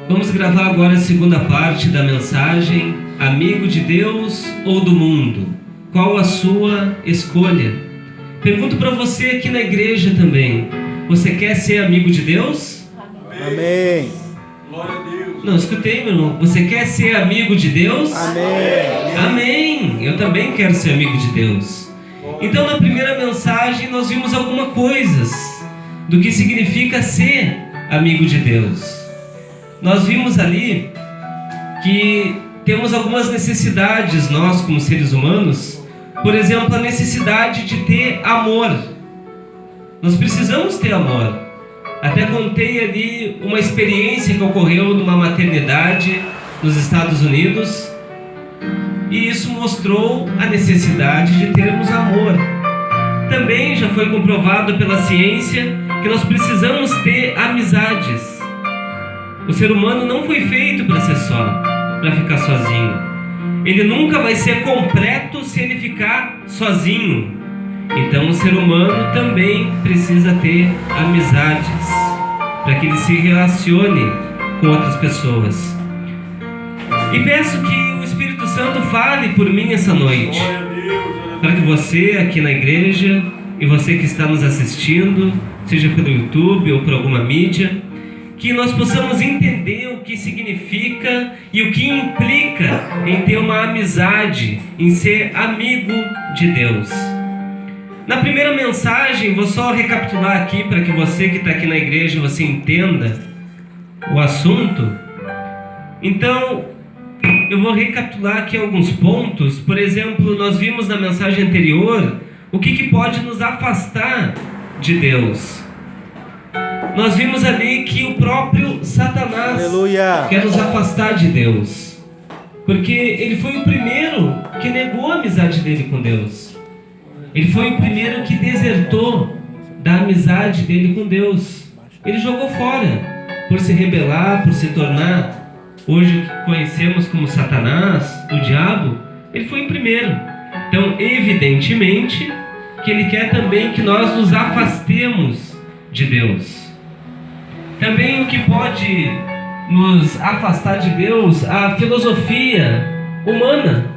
Vamos gravar agora a segunda parte da mensagem: amigo de Deus ou do mundo? Qual a sua escolha? Pergunto para você aqui na igreja também: você quer ser amigo de Deus? Amém. Glória a Deus. Não, escutei, meu irmão. Você quer ser amigo de Deus? Amém. Amém. Eu também quero ser amigo de Deus. Então, na primeira mensagem, nós vimos algumas coisas do que significa ser amigo de Deus. Nós vimos ali que temos algumas necessidades, nós como seres humanos. Por exemplo, a necessidade de ter amor. Nós precisamos ter amor. Até contei ali uma experiência que ocorreu numa maternidade nos Estados Unidos. E isso mostrou a necessidade de termos amor. Também já foi comprovado pela ciência que nós precisamos ter amizades. O ser humano não foi feito para ser só, para ficar sozinho. Ele nunca vai ser completo se ele ficar sozinho. Então o ser humano também precisa ter amizades, para que ele se relacione com outras pessoas. E peço que o Espírito Santo fale por mim essa noite, para que você aqui na igreja e você que está nos assistindo, seja pelo YouTube ou por alguma mídia, que nós possamos entender o que significa e o que implica em ter uma amizade, em ser amigo de Deus. Na primeira mensagem, vou só recapitular aqui para que você que está aqui na igreja, você entenda o assunto. Então, eu vou recapitular aqui alguns pontos. Por exemplo, nós vimos na mensagem anterior o que pode nos afastar de Deus. Nós vimos ali que o próprio Satanás quer nos afastar de Deus, porque ele foi o primeiro que negou a amizade dele com Deus. Ele foi o primeiro que desertou da amizade dele com Deus. Ele jogou fora, por se rebelar, por se tornar hoje o que conhecemos como Satanás, o diabo. Ele foi o primeiro. Então, evidentemente, que ele quer também que nós nos afastemos de Deus. Também o que pode nos afastar de Deus, a filosofia humana,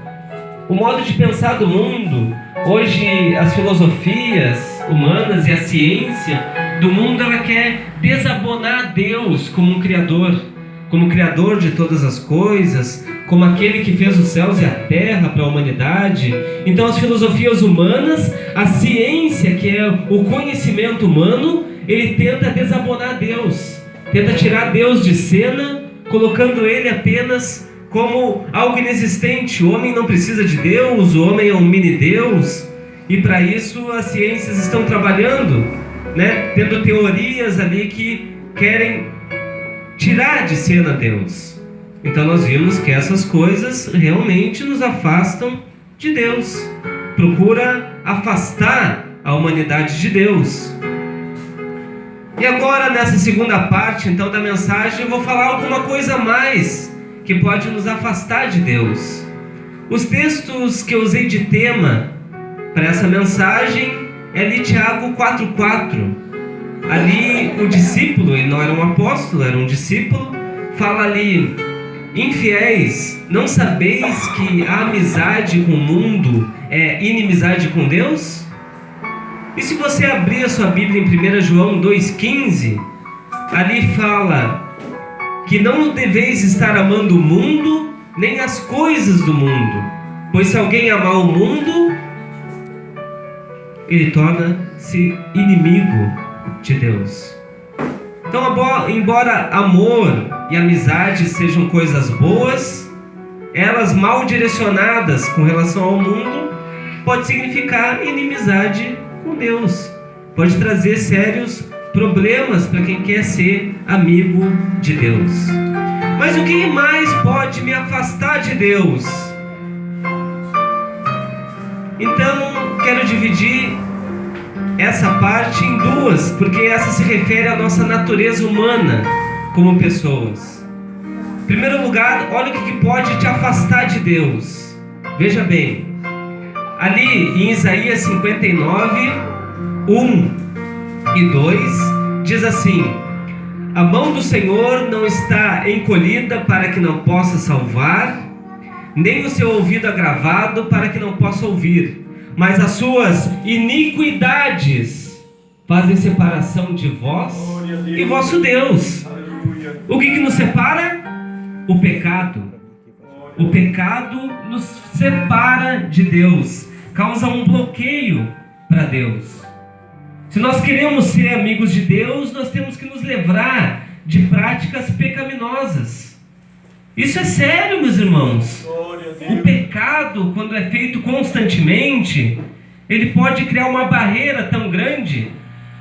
o modo de pensar do mundo. Hoje as filosofias humanas e a ciência do mundo, ela quer desabonar Deus como um criador, como criador de todas as coisas, como aquele que fez os céus e a terra para a humanidade. Então as filosofias humanas, a ciência, que é o conhecimento humano, ele tenta desabonar Deus, tenta tirar Deus de cena, colocando ele apenas como algo inexistente. O homem não precisa de Deus, o homem é um mini-Deus. E para isso as ciências estão trabalhando, tendo teorias ali que querem tirar de cena Deus. Então nós vimos que essas coisas realmente nos afastam de Deus. Procura afastar a humanidade de Deus. E agora, nessa segunda parte então da mensagem, eu vou falar alguma coisa a mais que pode nos afastar de Deus. Os textos que eu usei de tema para essa mensagem é ali Tiago 4,4. Ali o discípulo, ele não era um apóstolo, era um discípulo, fala ali: infiéis, não sabeis que a amizade com o mundo é inimizade com Deus? E se você abrir a sua Bíblia em 1 João 2,15, ali fala que não deveis estar amando o mundo, nem as coisas do mundo, pois se alguém amar o mundo, ele torna-se inimigo de Deus. Então, embora amor e amizade sejam coisas boas, elas mal direcionadas com relação ao mundo, pode significar inimizade com Deus. Pode trazer sérios problemas para quem quer ser amigo de Deus. Mas o que mais pode me afastar de Deus? Então, quero dividir essa parte em duas, porque essa se refere à nossa natureza humana como pessoas. Em primeiro lugar, olha o que pode te afastar de Deus. Veja bem, ali em Isaías 59, 1 e 2, diz assim: A mão do Senhor não está encolhida para que não possa salvar, nem o seu ouvido agravado para que não possa ouvir, mas as suas iniquidades fazem separação de vós e vosso Deus. O que nos separa? O pecado. O pecado nos separa de Deus, causa um bloqueio para Deus. Se nós queremos ser amigos de Deus, nós temos que nos livrar de práticas pecaminosas. Isso é sério, meus irmãos. O pecado, quando é feito constantemente, ele pode criar uma barreira tão grande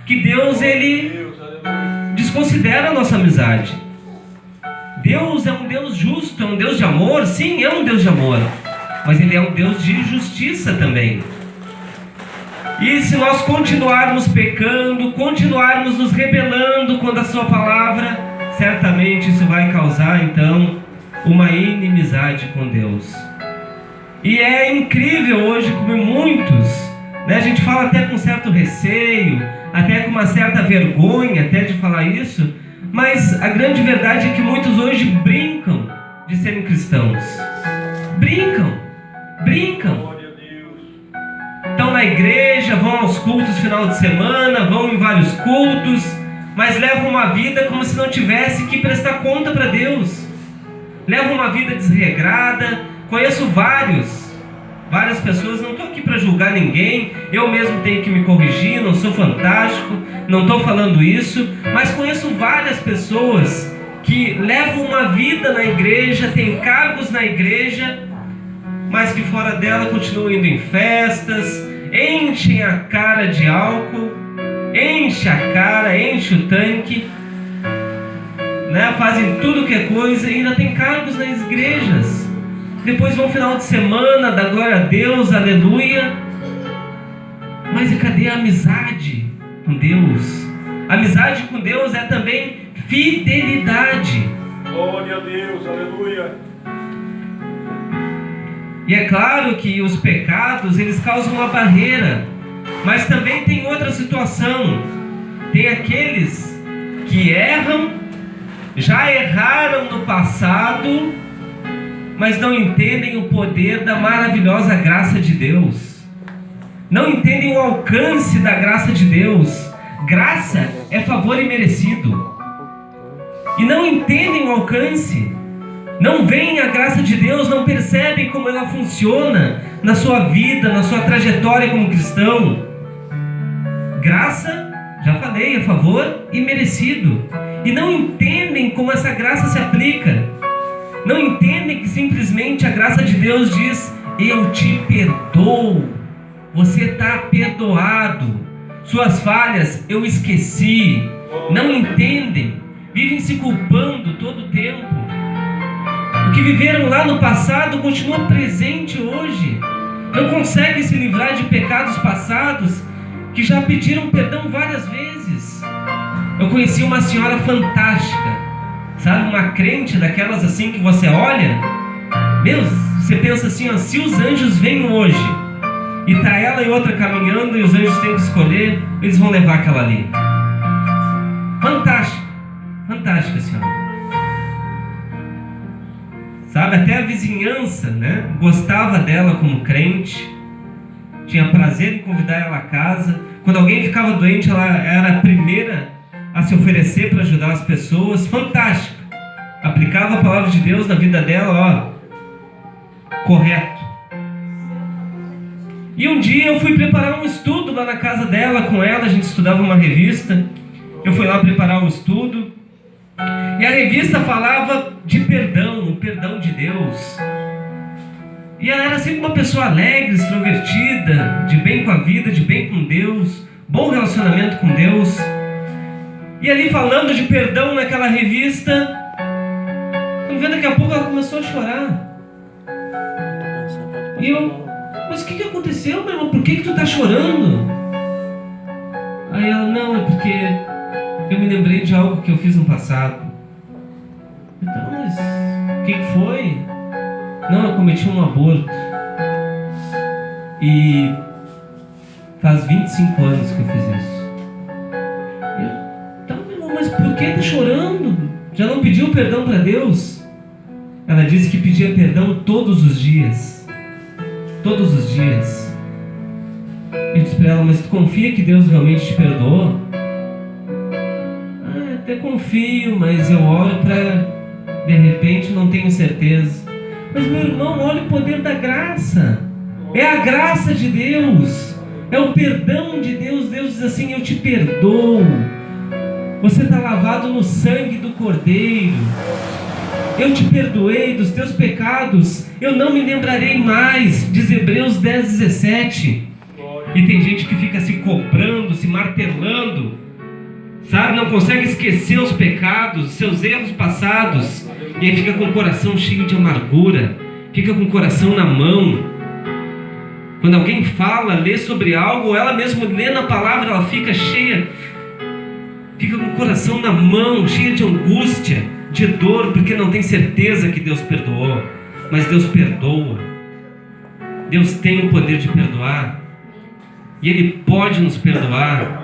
que Deus, ele desconsidera a nossa amizade. Deus é um Deus justo, é um Deus de amor. Sim, é um Deus de amor, mas Ele é um Deus de justiça também. E se nós continuarmos pecando, continuarmos nos rebelando contra a Sua palavra, certamente isso vai causar, então, uma inimizade com Deus. E é incrível hoje como muitos, a gente fala até com certo receio, até com uma certa vergonha até de falar isso, mas a grande verdade é que muitos hoje brincam de serem cristãos. Brincam. Estão na igreja, vão aos cultos final de semana, vão em vários cultos, mas levam uma vida como se não tivesse que prestar conta para Deus. Levam uma vida desregrada. Conheço várias pessoas, não estou aqui para julgar ninguém, eu mesmo tenho que me corrigir, não sou fantástico, não estou falando isso, mas conheço várias pessoas que levam uma vida na igreja, têm cargos na igreja, mas que fora dela continuam indo em festas, enchem a cara de álcool, enche a cara, enche o tanque, fazem tudo que é coisa e ainda tem cargos nas igrejas. Depois vão final de semana, dá glória a Deus, aleluia. Mas e cadê a amizade com Deus? Amizade com Deus é também fidelidade. Glória a Deus, aleluia. E é claro que os pecados, eles causam uma barreira, mas também tem outra situação. Tem aqueles que erram, já erraram no passado, mas não entendem o poder da maravilhosa graça de Deus. Não entendem o alcance da graça de Deus. Graça é favor imerecido. E não entendem o alcance. Não veem a graça de Deus, não percebem como ela funciona na sua vida, na sua trajetória como cristão. Graça, já falei, é favor imerecido. E não entendem como essa graça se aplica. Não entendem que simplesmente a graça de Deus diz: eu te perdoo, você está perdoado, suas falhas eu esqueci. Não entendem, vivem se culpando todo o tempo. O que viveram lá no passado continua presente hoje. Não conseguem se livrar de pecados passados que já pediram perdão várias vezes. Eu conheci uma senhora fantástica, sabe, uma crente daquelas assim que você olha, você pensa assim, se os anjos vêm hoje e tá ela e outra caminhando e os anjos têm que escolher, eles vão levar aquela ali. Fantástica senhora. Sabe, até a vizinhança, gostava dela como crente, tinha prazer em convidar ela a casa. Quando alguém ficava doente, ela era a primeira a se oferecer para ajudar as pessoas. Fantástico. Aplicava a palavra de Deus na vida dela, correto. E um dia eu fui preparar um estudo lá na casa dela com ela, a gente estudava uma revista. Eu fui lá preparar um estudo e a revista falava de perdão, o perdão de Deus. E ela era sempre uma pessoa alegre, extrovertida, de bem com a vida, de bem com Deus, bom relacionamento com Deus. E ali falando de perdão naquela revista, quando vê, daqui a pouco ela começou a chorar. E eu, mas o que aconteceu, meu irmão? Por que tu tá chorando? Aí ela, não, é porque eu me lembrei de algo que eu fiz no passado. Então, mas o que foi? Não, eu cometi um aborto. E faz 25 anos que eu fiz isso. Então, meu irmão, mas por que está chorando? Já não pediu perdão para Deus? Ela disse que pedia perdão todos os dias. Todos os dias. Eu disse para ela, mas tu confia que Deus realmente te perdoou? Até confio, mas eu oro para... De repente não tenho certeza. Mas meu irmão, olha o poder da graça. É a graça de Deus. É o perdão de Deus. Deus diz assim, eu te perdoo. Você está lavado no sangue do Cordeiro. Eu te perdoei dos teus pecados. Eu não me lembrarei mais. Diz Hebreus 10:17. E tem gente que fica se cobrando, se martelando, sabe? Não consegue esquecer os pecados, seus erros passados. E aí fica com o coração cheio de amargura. Fica com o coração na mão. Quando alguém fala, lê sobre algo, ela mesma lê na palavra, ela fica cheia. Fica com o coração na mão, cheia de angústia, de dor, porque não tem certeza que Deus perdoou. Mas Deus perdoa. Deus tem o poder de perdoar. E Ele pode nos perdoar.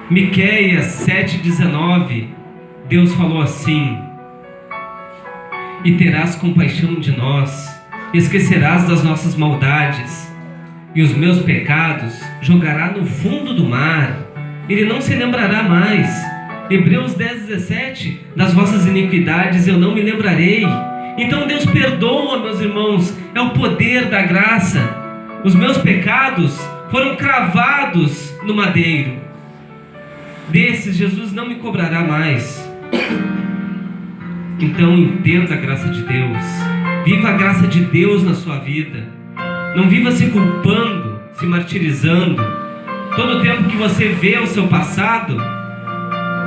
Miqueias 7:19, Deus falou assim: e terás compaixão de nós, esquecerás das nossas maldades, e os meus pecados jogará no fundo do mar, ele não se lembrará mais. Hebreus 10:17, das vossas iniquidades eu não me lembrarei. Então Deus perdoa, meus irmãos, é o poder da graça. Os meus pecados foram cravados no madeiro. Desses Jesus não me cobrará mais. Então entenda a graça de Deus. Viva a graça de Deus na sua vida. Não viva se culpando, se martirizando. Todo o tempo que você vê o seu passado,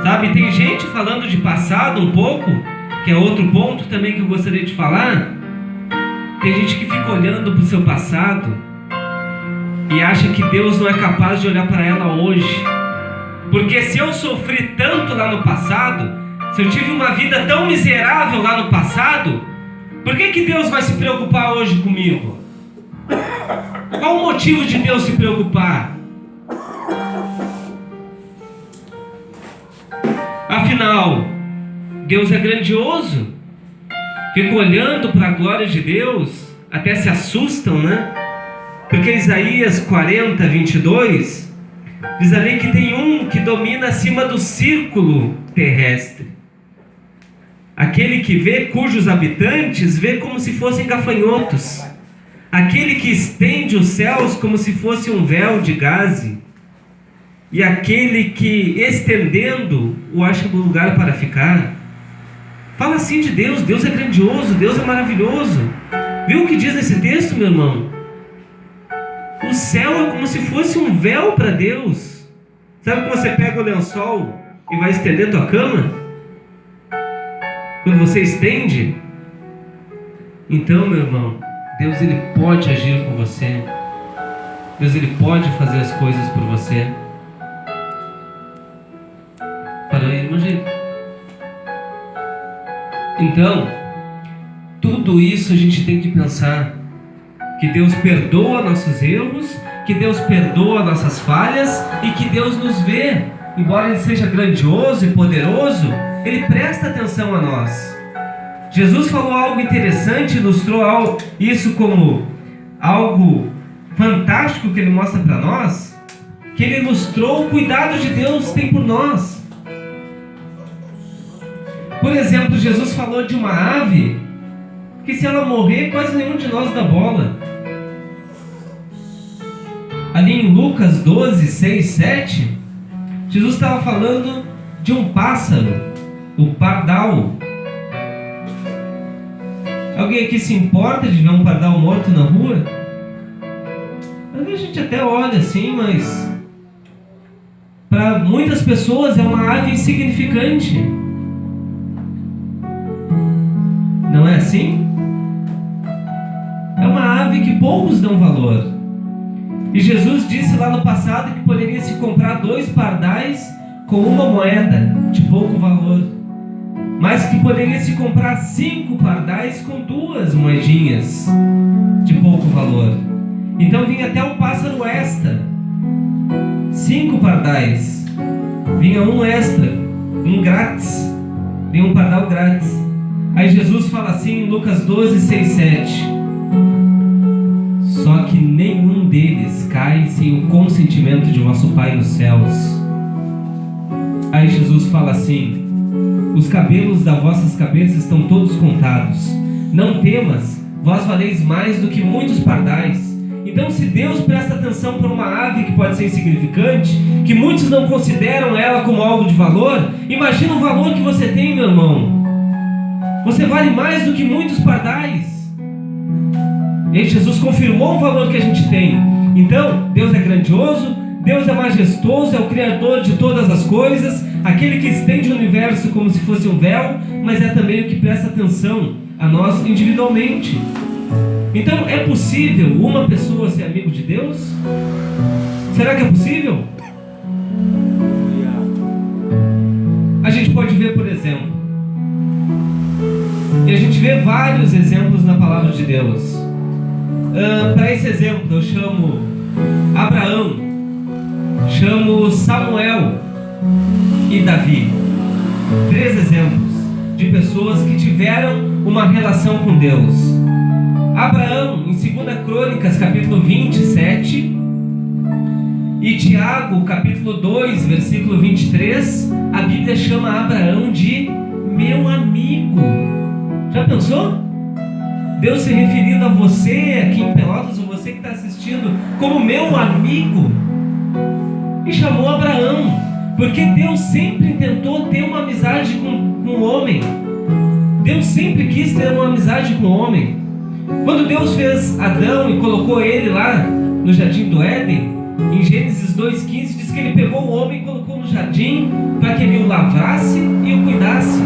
sabe, tem gente falando de passado um pouco, que é outro ponto também que eu gostaria de falar. Tem gente que fica olhando para o seu passado e acha que Deus não é capaz de olhar para ela hoje. Porque se eu sofri tanto lá no passado, se eu tive uma vida tão miserável lá no passado, por que Deus vai se preocupar hoje comigo? Qual o motivo de Deus se preocupar? Afinal, Deus é grandioso. Ficam olhando para a glória de Deus, até se assustam, né? Porque Isaías 40:22 diz ali que tem um que domina acima do círculo terrestre. Aquele que vê, cujos habitantes vê como se fossem gafanhotos. Aquele que estende os céus como se fosse um véu de gaze. E aquele que, estendendo, o acha um lugar para ficar. Fala assim de Deus. Deus é grandioso, Deus é maravilhoso. Viu o que diz nesse texto, meu irmão? O céu é como se fosse um véu para Deus. Sabe quando você pega o lençol e vai estender tua cama? Quando você estende? Então, meu irmão, Deus ele pode agir por você. Deus ele pode fazer as coisas por você. Para aí, imagina. Então, tudo isso a gente tem que pensar. Que Deus perdoa nossos erros, que Deus perdoa nossas falhas e que Deus nos vê. Embora Ele seja grandioso e poderoso, Ele presta atenção a nós. Jesus falou algo interessante, ilustrou isso como algo fantástico que Ele mostra para nós, que Ele ilustrou o cuidado de Deus tem por nós. Por exemplo, Jesus falou de uma ave que se ela morrer, quase nenhum de nós dá bola. Ali em Lucas 12:6-7, Jesus estava falando de um pássaro, o pardal. Alguém aqui se importa de ver um pardal morto na rua? Às vezes a gente até olha assim, mas para muitas pessoas é uma ave insignificante. Não é assim? É uma ave que poucos dão valor. E Jesus disse lá no passado que poderia se comprar 2 pardais com 1 moeda de pouco valor, mas que poderia se comprar 5 pardais com 2 moedinhas de pouco valor. Então vinha até um pássaro extra. 5 pardais, vinha um extra. um grátis, deu um pardal grátis. Aí Jesus fala assim em Lucas 12, 6, 7: só que nenhum deles cai sem o consentimento de vosso Pai nos céus. Aí Jesus fala assim: os cabelos das vossas cabeças estão todos contados. Não temas, vós valeis mais do que muitos pardais. Então, se Deus presta atenção por uma ave que pode ser insignificante, que muitos não consideram ela como algo de valor, imagina o valor que você tem, meu irmão. Você vale mais do que muitos pardais. E aí Jesus confirmou o valor que a gente tem. Então, Deus é grandioso, Deus é majestoso, é o Criador de todas as coisas, aquele que estende o universo como se fosse um véu, mas é também o que presta atenção a nós individualmente. Então, é possível uma pessoa ser amigo de Deus? Será que é possível? A gente pode ver, por exemplo, e a gente vê vários exemplos na palavra de Deus. Para esse exemplo, eu chamo Abraão, chamo Samuel e Davi. 3 exemplos de pessoas que tiveram uma relação com Deus. Abraão, em 2 Crônicas, capítulo 27, e Tiago, capítulo 2, versículo 23, a Bíblia chama Abraão de meu amigo. Já pensou? Deus se referindo a você aqui em Pelotas, ou você que está assistindo, como meu amigo, e chamou Abraão, porque Deus sempre tentou ter uma amizade com o homem. Deus sempre quis ter uma amizade com o homem. Quando Deus fez Adão e colocou ele lá no jardim do Éden, em Gênesis 2,15 diz que ele pegou o homem e colocou no jardim para que ele o lavrasse e o cuidasse.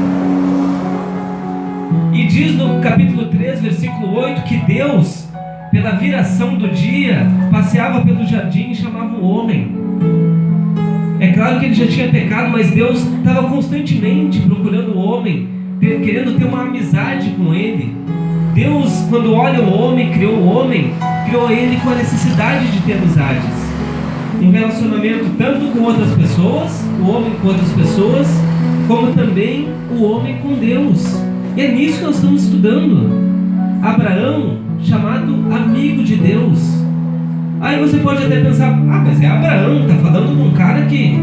E diz no capítulo 3, versículo 8, que Deus, pela viração do dia, passeava pelo jardim e chamava o homem. É claro que ele já tinha pecado, mas Deus estava constantemente procurando o homem, querendo ter uma amizade com ele. Deus, quando olha o homem, criou ele com a necessidade de ter amizades. Um relacionamento tanto com outras pessoas, o homem com outras pessoas, como também o homem com Deus. E é nisso que nós estamos estudando. Abraão, chamado amigo de Deus. Aí você pode até pensar: mas é Abraão, está falando de um cara que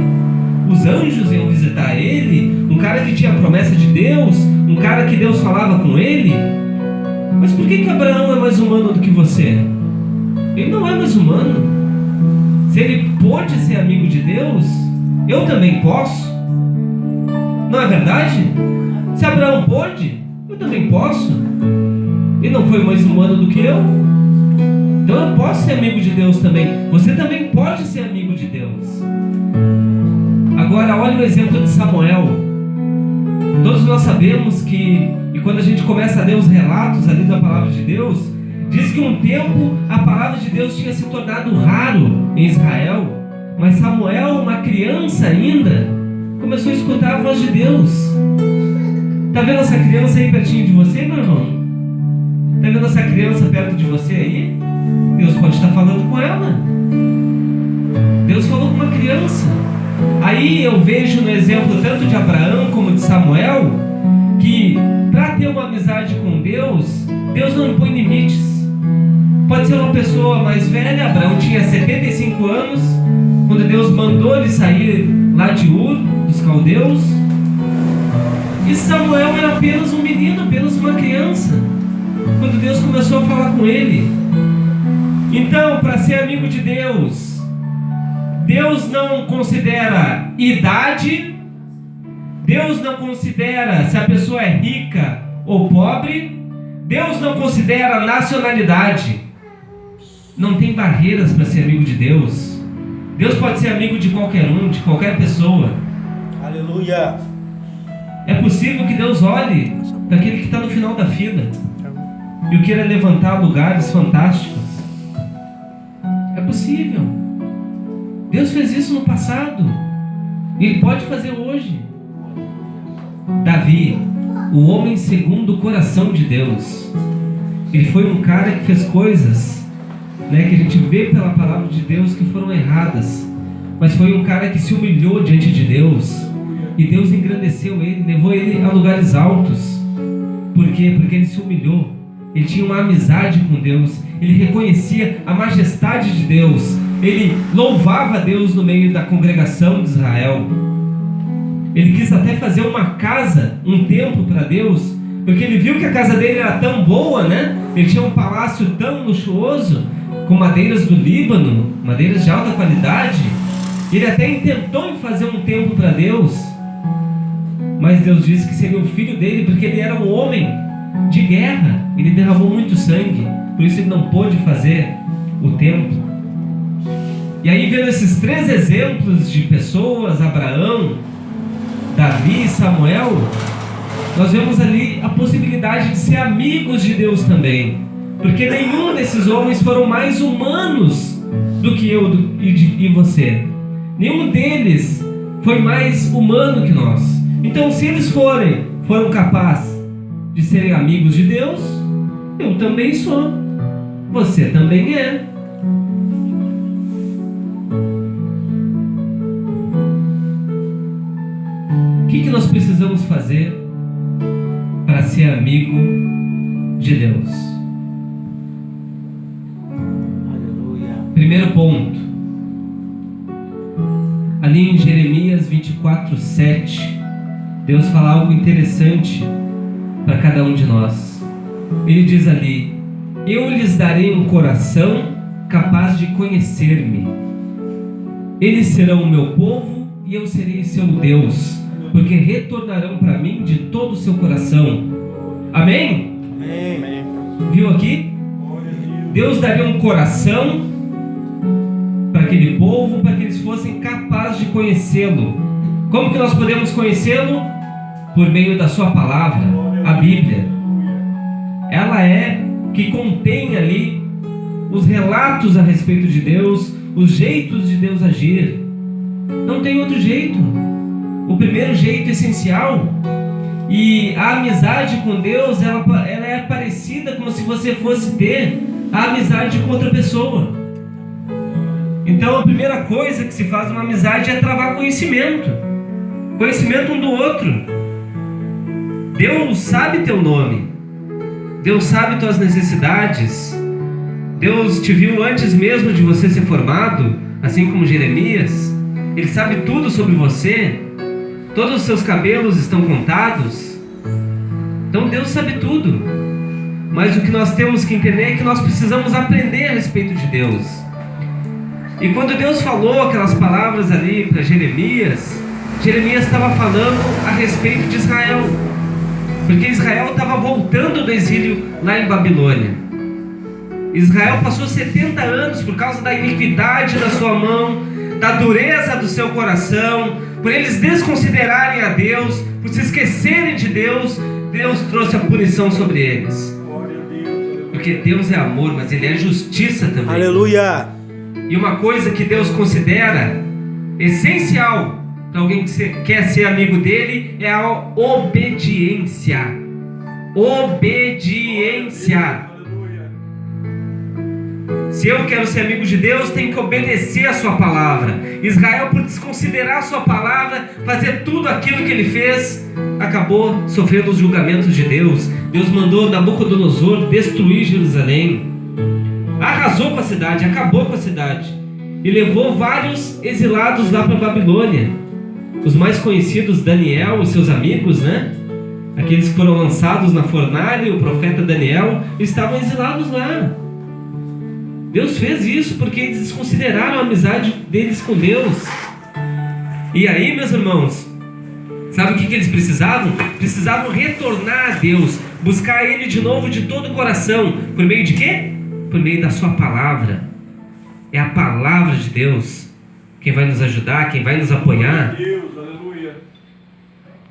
os anjos iam visitar ele, um cara que tinha a promessa de Deus, um cara que Deus falava com ele. Mas por que Abraão é mais humano do que você? Ele não é mais humano. Se ele pôde ser amigo de Deus, eu também posso. Não é verdade? Se Abraão pôde, eu também posso. Ele não foi mais humano do que eu. Então eu posso ser amigo de Deus também. Você também pode ser amigo de Deus. Agora olha o exemplo de Samuel. Todos nós sabemos que, e quando a gente começa a ler os relatos ali da palavra de Deus, diz que um tempo a palavra de Deus tinha se tornado raro em Israel, mas Samuel, uma criança ainda, começou a escutar a voz de Deus. Está vendo essa criança aí pertinho de você, meu irmão? Está vendo essa criança perto de você aí? Deus pode estar falando com ela. Deus falou com uma criança. Aí eu vejo no exemplo tanto de Abraão como de Samuel, que para ter uma amizade com Deus, Deus não impõe limites. Pode ser uma pessoa mais velha. Abraão tinha 75 anos quando Deus mandou ele sair lá de Ur, dos caldeus. E Samuel era apenas um menino, apenas uma criança, quando Deus começou a falar com ele. Então, para ser amigo de Deus, Deus não considera idade, Deus não considera se a pessoa é rica ou pobre, Deus não considera nacionalidade. Não tem barreiras para ser amigo de Deus. Deus pode ser amigo de qualquer um, de qualquer pessoa. Aleluia! É possível que Deus olhe para aquele que está no final da fila e o queira levantar lugares fantásticos. É possível. Deus fez isso no passado e Ele pode fazer hoje. Davi, o homem segundo o coração de Deus, ele foi um cara que fez coisas, que a gente vê pela palavra de Deus que foram erradas, mas foi um cara que se humilhou diante de Deus. E Deus engrandeceu ele, levou ele a lugares altos. Por quê? Porque ele se humilhou. Ele tinha uma amizade com Deus. Ele reconhecia a majestade de Deus. Ele louvava a Deus no meio da congregação de Israel. Ele quis até fazer uma casa, um templo para Deus, porque ele viu que a casa dele era tão boa, né? Ele tinha um palácio tão luxuoso, com madeiras do Líbano, madeiras de alta qualidade. Ele até intentou em fazer um templo para Deus, mas Deus disse que seria o filho dele, porque ele era um homem de guerra. Ele derramou muito sangue, por isso ele não pôde fazer o templo. E aí, vendo esses 3 exemplos de pessoas, Abraão, Davi e Samuel, nós vemos ali a possibilidade de ser amigos de Deus também, porque nenhum desses homens foram mais humanos do que eu e você. Nenhum deles foi mais humano que nós. Então, se eles foram capazes de serem amigos de Deus, eu também sou. Você também é. O que nós precisamos fazer para ser amigo de Deus? Aleluia. Primeiro ponto, ali em Jeremias 24:7, Deus fala algo interessante para cada um de nós. Ele diz ali: eu lhes darei um coração capaz de conhecer-me. Eles serão o meu povo e eu serei seu Deus, porque retornarão para mim de todo o seu coração. Amém? Amém. Viu aqui? Deus daria um coração para aquele povo, para que eles fossem capazes de conhecê-lo. Como que nós podemos conhecê-lo? Por meio da sua palavra, a Bíblia. Ela é que contém ali os relatos a respeito de Deus, os jeitos de Deus agir. Não tem outro jeito. O primeiro jeito essencial. E a amizade com Deus, ela é parecida como se você fosse ter a amizade com outra pessoa. Então a primeira coisa que se faz numa amizade é travar conhecimento. Conhecimento um do outro. Deus sabe teu nome. Deus sabe tuas necessidades. Deus te viu antes mesmo de você ser formado, assim como Jeremias. Ele sabe tudo sobre você. Todos os seus cabelos estão contados. Então Deus sabe tudo. Mas o que nós temos que entender é que nós precisamos aprender a respeito de Deus. E quando Deus falou aquelas palavras ali para Jeremias, Jeremias estava falando a respeito de Israel. Porque Israel estava voltando do exílio lá em Babilônia. Israel passou 70 anos por causa da iniquidade da sua mão, da dureza do seu coração, por eles desconsiderarem a Deus, por se esquecerem de Deus. Deus trouxe a punição sobre eles. Porque Deus é amor, mas Ele é justiça também. Aleluia. E uma coisa que Deus considera essencial para alguém que quer ser amigo dele é a obediência. Obediência. Se eu quero ser amigo de Deus, tenho que obedecer a sua palavra. Israel, por desconsiderar a sua palavra, fazer tudo aquilo que ele fez, acabou sofrendo os julgamentos de Deus. Deus mandou Nabucodonosor destruir Jerusalém. Arrasou com a cidade, acabou com a cidade. E levou vários exilados lá para a Babilônia. Os mais conhecidos, Daniel e seus amigos, né? Aqueles que foram lançados na fornalha, o profeta Daniel, estavam exilados lá. Deus fez isso porque eles desconsideraram a amizade deles com Deus. E aí, meus irmãos, sabe o que eles precisavam? Precisavam retornar a Deus, buscar Ele de novo de todo o coração. Por meio de quê? Por meio da sua palavra. É a palavra de Deus quem vai nos ajudar, quem vai nos apoiar.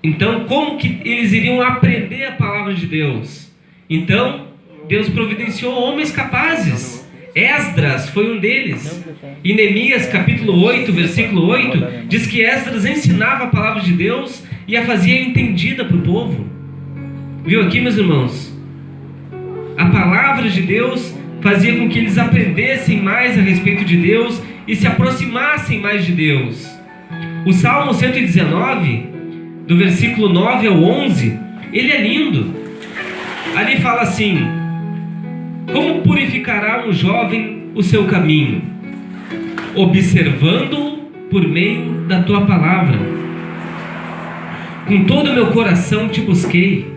Então, como que eles iriam aprender a palavra de Deus? Então, Deus providenciou homens capazes. Esdras foi um deles. Em Neemias capítulo 8, versículo 8, diz que Esdras ensinava a palavra de Deus e a fazia entendida para o povo. Viu aqui, meus irmãos? A palavra de Deus fazia com que eles aprendessem mais a respeito de Deus e se aproximassem mais de Deus. O Salmo 119 do versículo 9 ao 11, ele é lindo. Ali fala assim: como purificará um jovem o seu caminho? Observando-o por meio da tua palavra. Com todo o meu coração te busquei,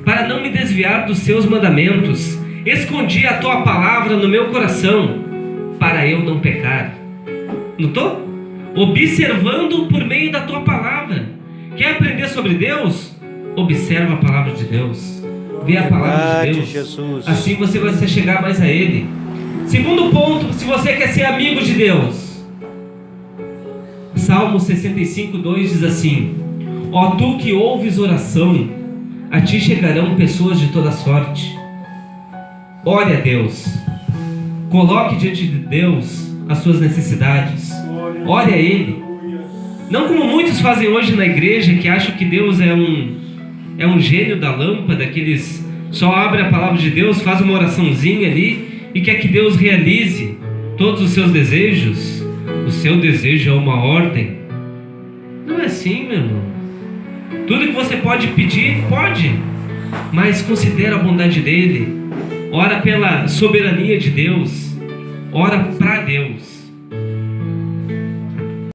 para não me desviar dos seus mandamentos. Escondi a tua palavra no meu coração, para eu não pecar. Notou? Observando por meio da tua palavra. Quer aprender sobre Deus? Observa a palavra de Deus. Vê a palavra de Deus. Jesus. Assim você vai se chegar mais a Ele. Segundo ponto, se você quer ser amigo de Deus, Salmo 65:2 diz assim: ó tu que ouves oração, a ti chegarão pessoas de toda sorte. Ore a Deus. Coloque diante de Deus as suas necessidades. Ore a Ele. Não como muitos fazem hoje na igreja, que acham que Deus é um gênio da lâmpada, que eles só abrem a palavra de Deus, faz uma oraçãozinha ali e quer que Deus realize todos os seus desejos. O seu desejo é uma ordem. Não é assim, meu irmão. Tudo que você pode pedir, pode, mas considera a bondade dele. Ora pela soberania de Deus. Ora para Deus.